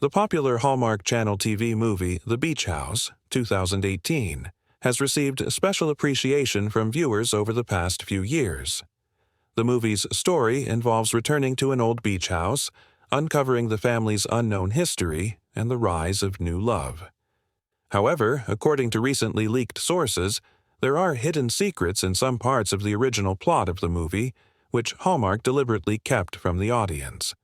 The popular Hallmark Channel TV movie The Beach House, 2018, has received special appreciation from viewers over the past few years. The movie's story involves returning to an old beach house, uncovering the family's unknown history, and the rise of new love. However, according to recently leaked sources, there are hidden secrets in some parts of the original plot of the movie, which Hallmark deliberately kept from the audience.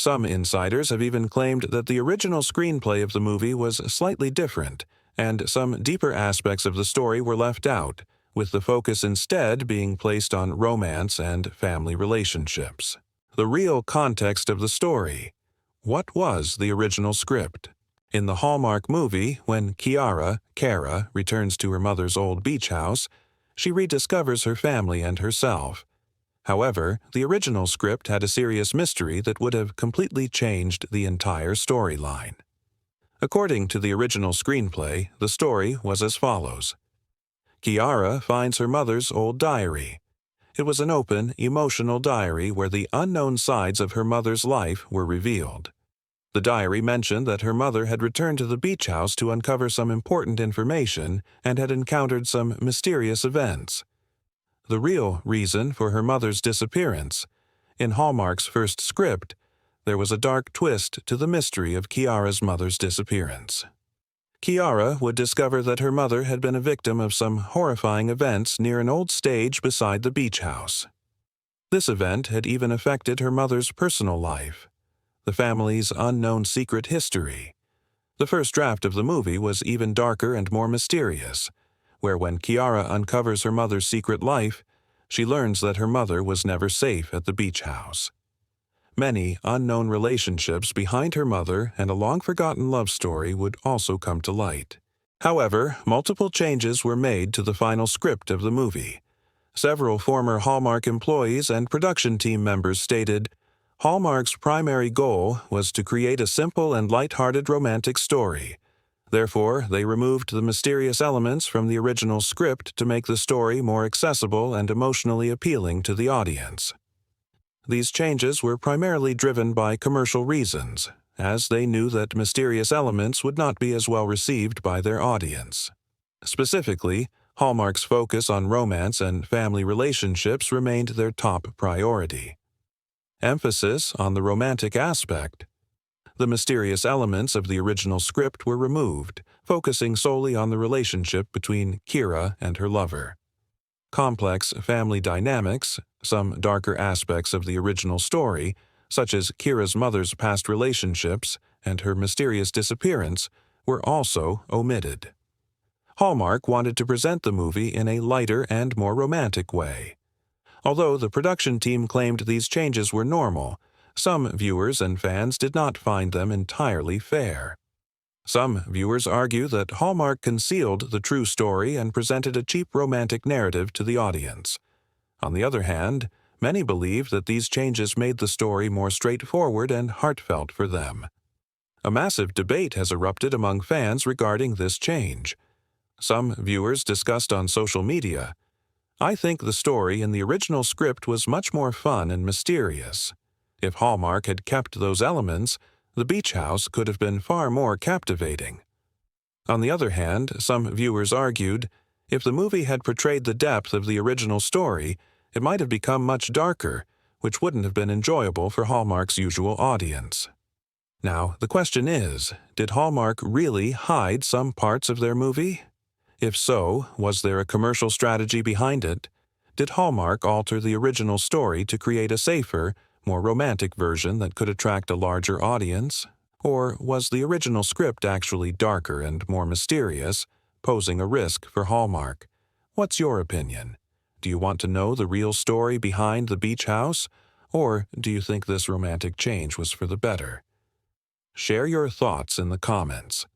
Some insiders have even claimed that the original screenplay of the movie was slightly different, and some deeper aspects of the story were left out, with the focus instead being placed on romance and family relationships. The real context of the story. What was the original script? In the Hallmark movie, when Kara, returns to her mother's old beach house, she rediscovers her family and herself. However, the original script had a serious mystery that would have completely changed the entire storyline. According to the original screenplay, the story was as follows. Kiara finds her mother's old diary. It was an open, emotional diary where the unknown sides of her mother's life were revealed. The diary mentioned that her mother had returned to the beach house to uncover some important information and had encountered some mysterious events. The real reason for her mother's disappearance. In Hallmark's first script, there was a dark twist to the mystery of Kiara's mother's disappearance. Kiara would discover that her mother had been a victim of some horrifying events near an old stage beside the beach house. This event had even affected her mother's personal life, the family's unknown secret history. The first draft of the movie was even darker and more mysterious, where when Kiara uncovers her mother's secret life, she learns that her mother was never safe at the beach house. Many unknown relationships behind her mother and a long-forgotten love story would also come to light. However, multiple changes were made to the final script of the movie. Several former Hallmark employees and production team members stated, Hallmark's primary goal was to create a simple and light-hearted romantic story. Therefore, they removed the mysterious elements from the original script to make the story more accessible and emotionally appealing to the audience. These changes were primarily driven by commercial reasons, as they knew that mysterious elements would not be as well received by their audience. Specifically, Hallmark's focus on romance and family relationships remained their top priority. Emphasis on the romantic aspect. The mysterious elements of the original script were removed, focusing solely on the relationship between Kira and her lover. Complex family dynamics, some darker aspects of the original story, such as Kira's mother's past relationships and her mysterious disappearance, were also omitted. Hallmark wanted to present the movie in a lighter and more romantic way. Although the production team claimed these changes were normal, some viewers and fans did not find them entirely fair. Some viewers argue that Hallmark concealed the true story and presented a cheap romantic narrative to the audience. On the other hand, many believe that these changes made the story more straightforward and heartfelt for them. A massive debate has erupted among fans regarding this change. Some viewers discussed on social media, I think the story in the original script was much more fun and mysterious. If Hallmark had kept those elements, the beach house could have been far more captivating. On the other hand, some viewers argued, if the movie had portrayed the depth of the original story, it might have become much darker, which wouldn't have been enjoyable for Hallmark's usual audience. Now, the question is, did Hallmark really hide some parts of their movie? If so, was there a commercial strategy behind it? Did Hallmark alter the original story to create a safer, more romantic version that could attract a larger audience? Or was the original script actually darker and more mysterious, posing a risk for Hallmark? What's your opinion? Do you want to know the real story behind the beach house? Or do you think this romantic change was for the better? Share your thoughts in the comments.